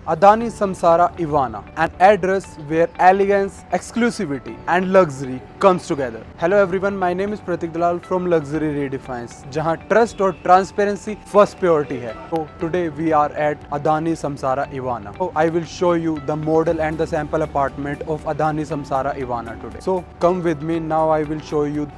Adani Samsara Ivana, an address where elegance, exclusivity and luxury comes together. Hello everyone, my name is Pratik Dalal from Luxury Redefines, जहाँ trust और transparency first priority है. So today we are at Adani Samsara Ivana. So I will show you the model and the sample apartment of Adani Samsara Ivana today. So come with me, now I will show you.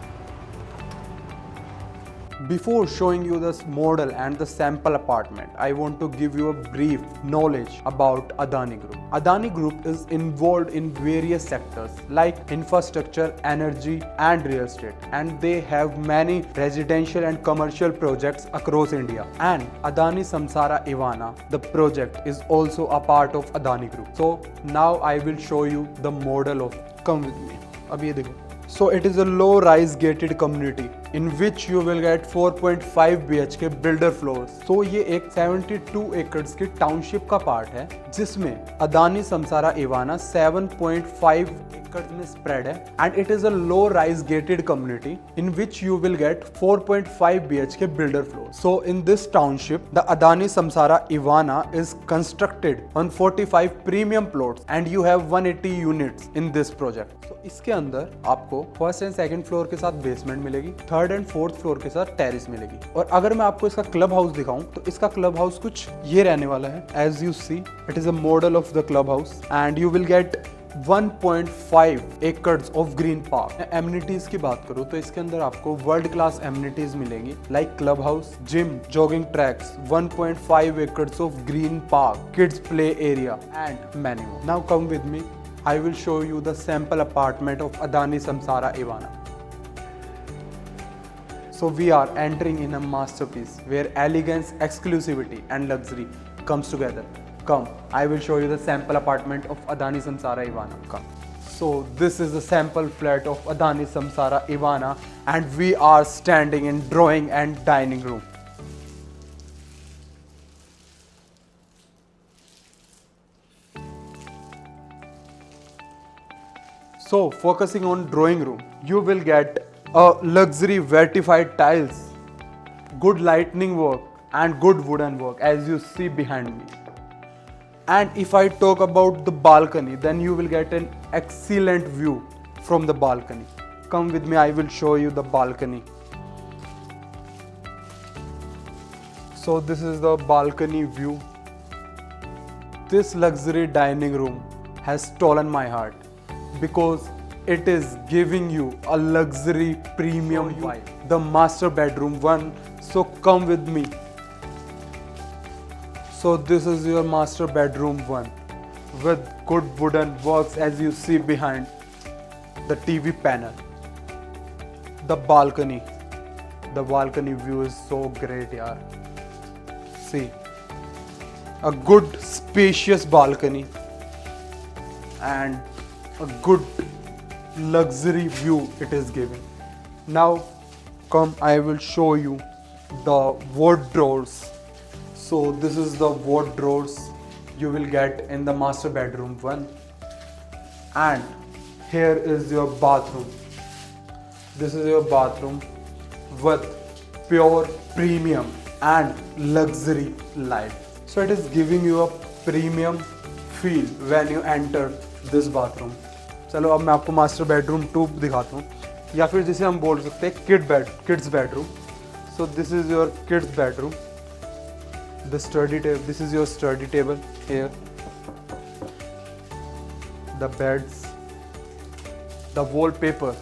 Before showing you this model and the sample apartment, I want to give you a brief knowledge about Adani Group. Adani Group is involved in various sectors like infrastructure, energy and real estate, and they have many residential and commercial projects across India. And Adani Samsara Ivana, the project, is also a part of Adani Group. So now I will show you the model of. Come with me. अब ये देखो. So it is a low-rise gated community in which you will get 4.5 BHK builder floors. So ये एक 72 एकड़ की township का part है जिसमें अदानी समसारा इवाना 7.5 एकड़ में स्प्रेड है and it is a low-rise gated community in which you will get 4.5 BHK builder floors. So in this township, the Adani Samsara Ivana is constructed on 45 premium plots and you have 180 units in this project. So इसके अंदर आपको first and second floor के साथ basement मिलेगी, third and fourth floor के साथ terrace मिलेगी. और अगर मैं आपको इसका क्लब हाउस दिखाऊं तो इसका क्लब हाउस कुछ ये रहने वाला है. As you see, it is a model of the club house and you will get 1.5 acres of green park. Amenities की बात करूं तो इसके अंदर आपको वर्ल्ड क्लास एमिनिटीज मिलेंगी like club house, gym, jogging tracks, 1.5 acres of green park, kids play area and many more. Now come with me. I will show you the sample apartment of Adani Samsara Ivana. So we are entering in a masterpiece where elegance, exclusivity and luxury comes together. Come, I will show you the sample apartment of Adani Samsara Ivana. Come. So this is the sample flat of Adani Samsara Ivana and we are standing in drawing and dining room. So focusing on drawing room, you will get a luxury vertified tiles, good lighting work and good wooden work as you see behind me. And if I talk about the balcony, then you will get an excellent view from the balcony. Come with me, I will show you the balcony. So this is the balcony view. This luxury dining room has stolen my heart because it is giving you a luxury premium vibe. The master bedroom one. So come with me. So this is your master bedroom one with good wooden works as you see behind the TV panel. The balcony view is so great, yaar. See, a good spacious balcony and a good luxury view it is giving. Now come, I will show you the wardrobes. So this is the wardrobes you will get in the master bedroom one. And here is your bathroom. This is your bathroom with pure premium and luxury light. So it is giving you a premium feel when you enter this bathroom. चलो अब मैं आपको master bedroom 2 दिखाता हूँ, या फिर जिसे हम बोल सकते हैं kids bedroom. So this is your kids bedroom. The study table, this is your study table here. The beds, the wallpaper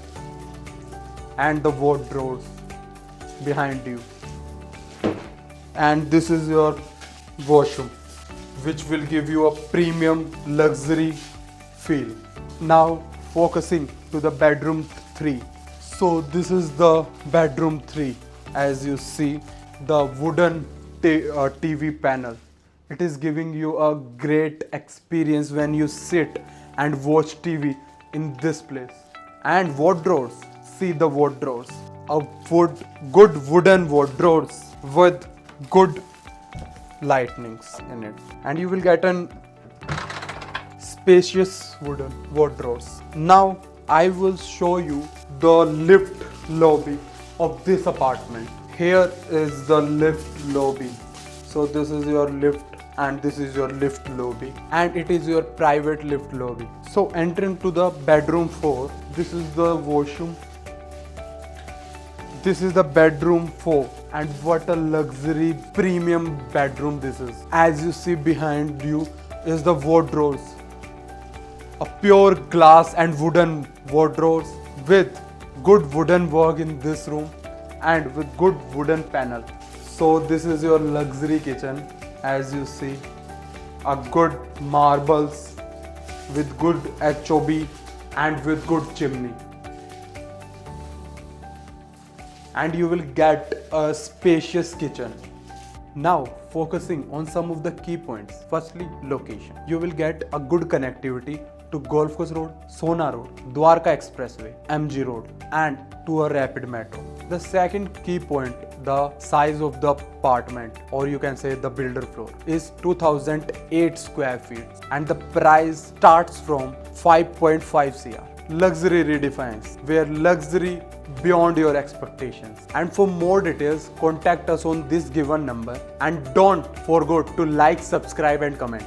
and the wardrobes behind you. And this is your washroom which will give you a premium luxury feel. Now focusing to the bedroom 3. So this is the bedroom 3. As you see, the wooden TV panel. It is giving you a great experience when you sit and watch TV in this place. And wardrobes. See the wardrobes. Good wooden wardrobes with good lightnings in it. And you will get an spacious wooden wardrobes. Now I will show you the lift lobby of this apartment. Here is the lift lobby. So this is your lift and this is your lift lobby, and it is your private lift lobby. So entering to the bedroom 4, this is the washroom. This is the bedroom 4, and what a luxury premium bedroom this is. As you see behind you is the wardrobes, a pure glass and wooden wardrobes with good wooden work in this room and with good wooden panel. So this is your luxury kitchen. As you see, a good marbles with good HOB and with good chimney. And you will get a spacious kitchen. Now focusing on some of the key points. Firstly, location. You will get a good connectivity to Golf Course Road, Sona Road, Dwarka Expressway, MG Road, and to a rapid metro. The second key point, the size of the apartment, or you can say the builder floor, is 2008 square feet, and the price starts from 5.5 crore. Luxury redefines, where luxury beyond your expectations. And for more details, contact us on this given number, and don't forget to like, subscribe and comment.